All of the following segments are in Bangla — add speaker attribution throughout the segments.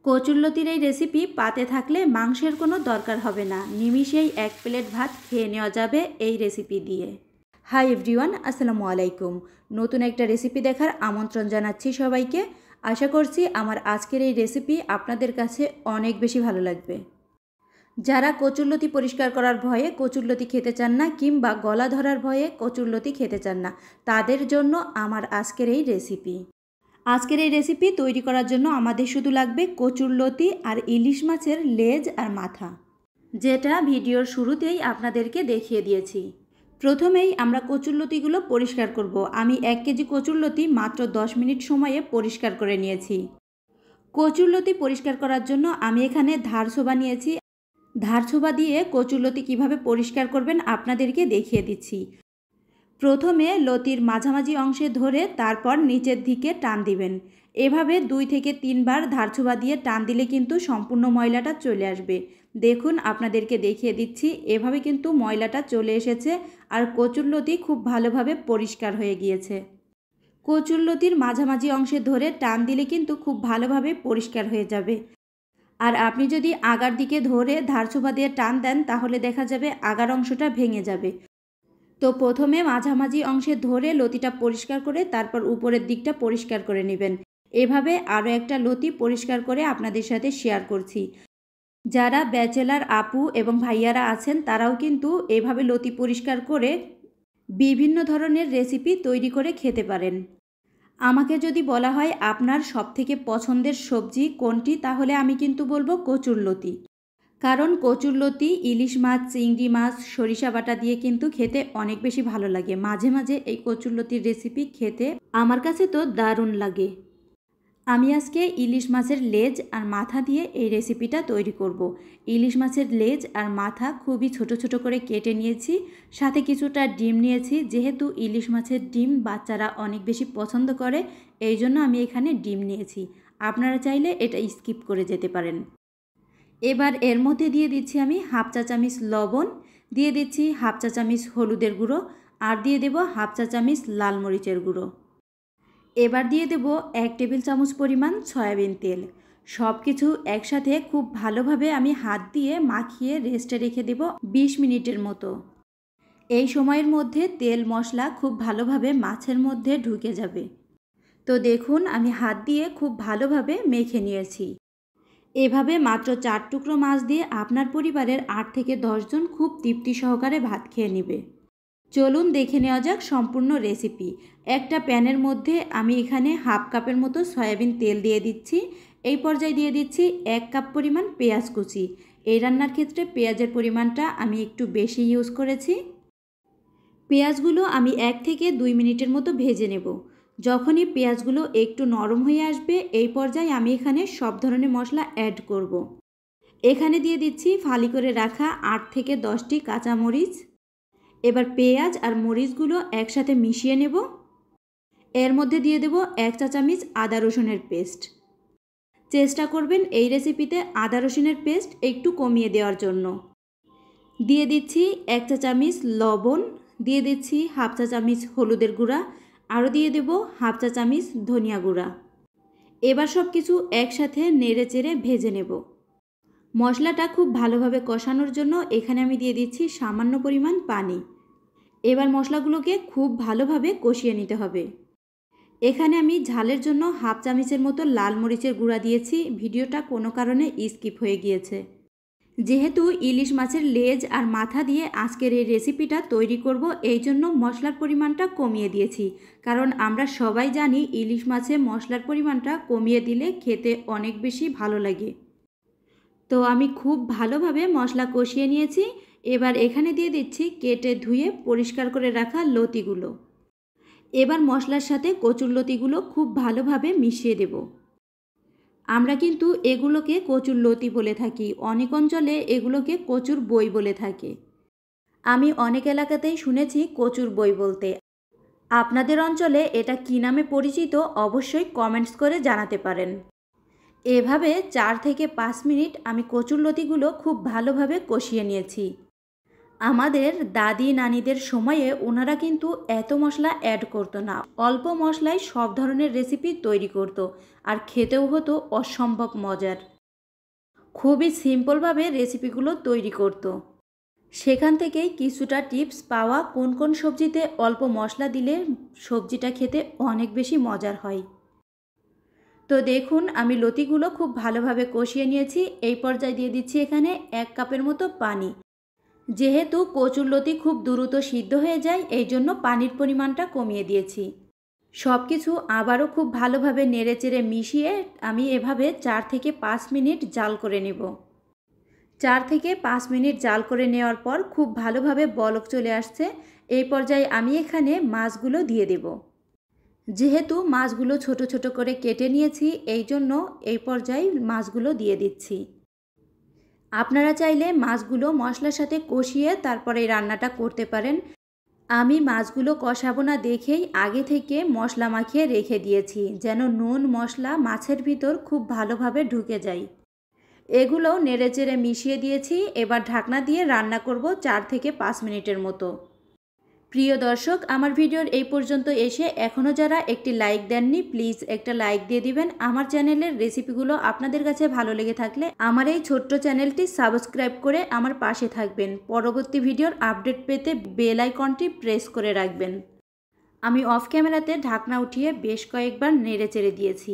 Speaker 1: কচুরলতির এই রেসিপি পাতে থাকলে মাংসের কোনো দরকার হবে না, নিমিষেই 1 প্লেট ভাত খেয়ে নেওয়া যাবে এই রেসিপি দিয়ে। হাই এভরিওয়ান, আসসালামু আলাইকুম। নতুন একটা রেসিপি দেখার আমন্ত্রণ জানাচ্ছি সবাইকে। আশা করছি আমার আজকের এই রেসিপি আপনাদের কাছে অনেক বেশি ভালো লাগবে। যারা কচুরলতি পরিষ্কার করার ভয়ে কচুরলতি খেতে চান না কিংবা গলা ধরার ভয়ে কচুরলতি খেতে চান না, তাদের জন্য আমার আজকের এই রেসিপি। আজকের এই রেসিপি তৈরি করার জন্য আমাদের শুধু লাগবে কচুরলতি আর ইলিশ মাছের লেজ আর মাথা, যেটা ভিডিওর শুরুতেই আপনাদেরকে দেখিয়ে দিয়েছি। প্রথমেই আমরা কচুরলতিগুলো পরিষ্কার করব। আমি 1 কেজি কচুরলতি মাত্র 10 মিনিট সময়ে পরিষ্কার করে নিয়েছি। কচুরলতি পরিষ্কার করার জন্য আমি এখানে ধারছোবা নিয়েছি। ধারছোবা দিয়ে কচুরলতি কিভাবে পরিষ্কার করবেন আপনাদেরকে দেখিয়ে দিচ্ছি। প্রথমে লতির মাঝামাঝি অংশে ধরে তারপর নিচের দিকে টান দিবেন। এভাবে 2 থেকে 3 বার ধারছোবা দিয়ে টান দিলে কিন্তু সম্পূর্ণ ময়লাটা চলে আসবে। দেখুন, আপনাদেরকে দেখিয়ে দিচ্ছি, এভাবে কিন্তু ময়লাটা চলে এসেছে আর কচুরলতি খুব ভালোভাবে পরিষ্কার হয়ে গিয়েছে। কচুরলতির মাঝামাঝি অংশে ধরে টান দিলে কিন্তু খুব ভালোভাবে পরিষ্কার হয়ে যাবে। আর আপনি যদি আগার দিকে ধরে ধারছোবা দিয়ে টান দেন তাহলে দেখা যাবে আগার অংশটা ভেঙে যাবে। তো প্রথমে মাঝামাঝি অংশে ধরে লতিটা পরিষ্কার করে তারপর উপরের দিকটা পরিষ্কার করে নেবেন। এভাবে আরও একটা লতি পরিষ্কার করে আপনাদের সাথে শেয়ার করছি। যারা ব্যাচেলার আপু এবং ভাইয়ারা আছেন তারাও কিন্তু এভাবে লতি পরিষ্কার করে বিভিন্ন ধরনের রেসিপি তৈরি করে খেতে পারেন। আমাকে যদি বলা হয় আপনার সবথেকে পছন্দের সবজি কোনটি, তাহলে আমি কিন্তু বলবো কচুরলতি। কারণ কচুরলতি ইলিশ মাছ, চিংড়ি মাছ, সরিষা বাটা দিয়ে কিন্তু খেতে অনেক বেশি ভালো লাগে। মাঝে মাঝে এই কচুরলতির রেসিপি খেতে আমার কাছে তো দারুণ লাগে। আমি আজকে ইলিশ মাছের লেজ আর মাথা দিয়ে এই রেসিপিটা তৈরি করব। ইলিশ মাছের লেজ আর মাথা খুবই ছোট ছোট করে কেটে নিয়েছি, সাথে কিছুটা ডিম নিয়েছি। যেহেতু ইলিশ মাছের ডিম বাচ্চারা অনেক বেশি পছন্দ করে, এই জন্য আমি এখানে ডিম নিয়েছি। আপনারা চাইলে এটা স্কিপ করে যেতে পারেন। এবার এর মধ্যে দিয়ে দিচ্ছি আমি হাফ চা চামচ লবণ, দিয়ে দিচ্ছি হাফ চা চামচ হলুদের গুঁড়ো, আর দিয়ে দেব হাফ চা চামচ লাল মরিচের গুঁড়ো। এবার দিয়ে দেব 1 টেবিল চামচ পরিমাণ সয়াবিন তেল। সব কিছু একসাথে খুব ভালোভাবে আমি হাত দিয়ে মাখিয়ে রেস্টে রেখে দেব 20 মিনিটের মতো। এই সময়ের মধ্যে তেল মশলা খুব ভালোভাবে মাছের মধ্যে ঢুকে যাবে। তো দেখুন, আমি হাত দিয়ে খুব ভালোভাবে মেখে নিয়েছি। এভাবে মাত্র 4 টুকরো মাছ দিয়ে আপনার পরিবারের 8 থেকে 10 জন খুব তৃপ্তি সহকারে ভাত খেয়ে নেবে। চলুন দেখে নেওয়া যাক সম্পূর্ণ রেসিপি। একটা প্যানের মধ্যে আমি এখানে হাফ কাপের মতো সয়াবিন তেল দিয়ে দিচ্ছি। এই পর্যায়ে দিয়ে দিচ্ছি 1 কাপ পরিমাণ পেঁয়াজ কুচি। এই রান্নার ক্ষেত্রে পেঁয়াজের পরিমাণটা আমি একটু বেশি ইউজ করেছি। পেঁয়াজগুলো আমি 1 থেকে 2 মিনিটের মতো ভেজে নেব। যখনই পেঁয়াজগুলো একটু নরম হয়ে আসবে, এই পর্যায়ে আমি এখানে সব ধরনের মশলা অ্যাড করব। এখানে দিয়ে দিচ্ছি ফালি করে রাখা 8 থেকে 10টি কাঁচামরিচ। এবার পেঁয়াজ আর মরিচগুলো একসাথে মিশিয়ে নেব। এর মধ্যে দিয়ে দেব 1 চা চামচ আদা রসুনের পেস্ট। চেষ্টা করবেন এই রেসিপিতে আদা রসুনের পেস্ট একটু কমিয়ে দেওয়ার জন্য। দিয়ে দিচ্ছি 1 চা চামচ লবণ, দিয়ে দিচ্ছি হাফ চা চামচ হলুদের গুঁড়া, আরও দিয়ে দেব হাফ চা চামচ ধনিয়া গুঁড়া। এবার সব কিছু একসাথে নেড়ে চেড়ে ভেজে নেব। মশলাটা খুব ভালোভাবে কষানোর জন্য এখানে আমি দিয়ে দিচ্ছি সামান্য পরিমাণ পানি। এবার মশলাগুলোকে খুব ভালোভাবে কষিয়ে নিতে হবে। এখানে আমি ঝালের জন্য হাফ চামচের মতো লাল মরিচের গুঁড়া দিয়েছি। ভিডিওটা কোনো কারণে স্কিপ হয়ে গিয়েছে। যেহেতু ইলিশ মাছের লেজ আর মাথা দিয়ে আজকের এই রেসিপিটা তৈরি করব, এই জন্য মশলার পরিমাণটা কমিয়ে দিয়েছি। কারণ আমরা সবাই জানি ইলিশ মাছে মশলার পরিমাণটা কমিয়ে দিলে খেতে অনেক বেশি ভালো লাগে। তো আমি খুব ভালোভাবে মশলা কষিয়ে নিয়েছি। এবার এখানে দিয়ে দিচ্ছি কেটে ধুয়ে পরিষ্কার করে রাখা লতিগুলো। এবার মশলার সাথে কচুরলতিগুলো খুব ভালোভাবে মিশিয়ে দেব। আমরা কিন্তু এগুলোকে কচুরলতি বলে থাকি, অনেক অঞ্চলে এগুলোকে কচুর বই বলে থাকে। আমি অনেক এলাকাতেই শুনেছি কচুর বই বলতে। আপনাদের অঞ্চলে এটা কী নামে পরিচিত অবশ্যই কমেন্টস করে জানাতে পারেন। এভাবে 4 থেকে 5 মিনিট আমি কচুরলতিগুলো খুব ভালোভাবে কষিয়ে নিয়েছি। আমাদের দাদি নানিদের সময়ে ওনারা কিন্তু এত মশলা অ্যাড করতো না, অল্প মশলায় সব ধরনের রেসিপি তৈরি করতো, আর খেতেও হতো অসম্ভব মজার। খুবই সিম্পলভাবে রেসিপিগুলো তৈরি করতো। সেখান থেকেই কিছুটা টিপস পাওয়া, কোন কোন সবজিতে অল্প মশলা দিলে সবজিটা খেতে অনেক বেশি মজার হয়। তো দেখুন আমি লতিগুলো খুব ভালোভাবে কষিয়ে নিয়েছি। এই পর্যায়ে দিয়ে দিচ্ছি এখানে 1 কাপের মতো পানি। যেহেতু কচুরলতি খুব দ্রুত সিদ্ধ হয়ে যায়, এই জন্য পানির পরিমাণটা কমিয়ে দিয়েছি। সব কিছু আবারও খুব ভালোভাবে নেড়েচেড়ে মিশিয়ে আমি এভাবে 4 থেকে 5 মিনিট জাল করে নেব। 4 থেকে 5 মিনিট জাল করে নেওয়ার পর খুব ভালোভাবে বলক চলে আসছে। এই পর্যায়ে আমি এখানে মাছগুলো দিয়ে দেব। যেহেতু মাছগুলো ছোট ছোট করে কেটে নিয়েছি, এই জন্য এই পর্যায়ে মাছগুলো দিয়ে দিচ্ছি। আপনারা চাইলে মাছগুলো মশলার সাথে কষিয়ে তারপরে রান্নাটা করতে পারেন। আমি মাছগুলো কষাবো না দেখেই আগে থেকে মশলা মাখিয়ে রেখে দিয়েছি, যেন নুন মশলা মাছের ভিতর খুব ভালোভাবে ঢুকে যায়। এগুলো নেড়েচেড়ে মিশিয়ে দিয়েছি। এবার ঢাকনা দিয়ে রান্না করব 4 থেকে 5 মিনিটের মতো। প্রিয় দর্শক, আমার ভিডিওর এই পর্যন্ত এসে এখনও যারা একটি লাইক দেননি, প্লিজ একটা লাইক দিয়ে দিবেন। আমার চ্যানেলের রেসিপিগুলো আপনাদের কাছে ভালো লেগে থাকলে আমার এই ছোট্ট চ্যানেলটি সাবস্ক্রাইব করে আমার পাশে থাকবেন। পরবর্তী ভিডিওর আপডেট পেতে বেল আইকনটি প্রেস করে রাখবেন। আমি অফ ক্যামেরাতে ঢাকনা উঠিয়ে বেশ কয়েকবার নেড়েচেড়ে দিয়েছি।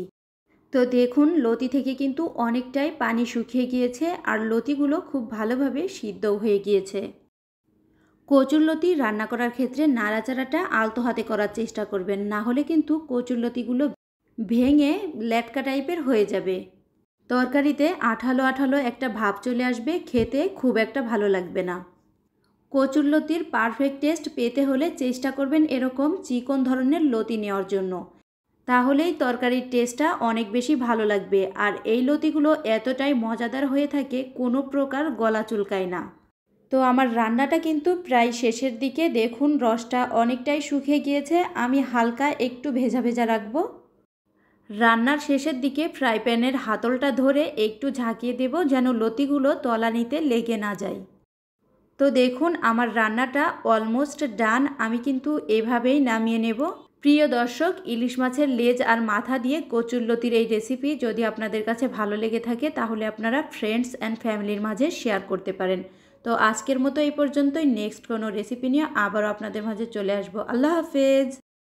Speaker 1: তো দেখুন লতি থেকে কিন্তু অনেকটাই পানি শুকিয়ে গিয়েছে, আর লতিগুলো খুব ভালোভাবে সিদ্ধও হয়ে গিয়েছে। কচুরলতি রান্না করার ক্ষেত্রে নাড়াচাড়াটা আলতো হাতে করার চেষ্টা করবেন, না হলে কিন্তু কচুরলতিগুলো ভেঙে ল্যাটকা টাইপের হয়ে যাবে। তরকারিতে আঠালো আঠালো একটা ভাব চলে আসবে, খেতে খুব একটা ভালো লাগবে না। কচুরলতির পারফেক্ট টেস্ট পেতে হলে চেষ্টা করবেন এরকম চিকন ধরনের লতি নেওয়ার জন্য, তাহলেই তরকারির টেস্টটা অনেক বেশি ভালো লাগবে। আর এই লতিগুলো এতটাই মজাদার হয়ে থাকে, কোনো প্রকার গলা চুলকায় না। তো আমার রান্নাটা কিন্তু প্রায় শেষের দিকে। দেখুন রসটা অনেকটাই শুকিয়ে গিয়েছে। আমি হালকা একটু ভেজা ভেজা রাখবো। রান্নার শেষের দিকে ফ্রাই প্যানের হাতলটা ধরে একটু ঝাঁকিয়ে দেব, যেন লতিগুলো তলানিতে লেগে না যায়। তো দেখুন আমার রান্নাটা অলমোস্ট ডান। আমি কিন্তু এভাবেই নামিয়ে নেব। প্রিয় দর্শক, ইলিশ মাছের লেজ আর মাথা দিয়ে কচুরলতির এই রেসিপি যদি আপনাদের কাছে ভালো লেগে থাকে, তাহলে আপনারা ফ্রেন্ডস অ্যান্ড ফ্যামিলির মাঝে শেয়ার করতে পারেন। তো আজকের মতো এই পর্যন্তই। নেক্সট কোনো রেসিপি নিয়ে আবারও আপনাদের মাঝে চলে আসবো। আল্লাহ হাফেজ।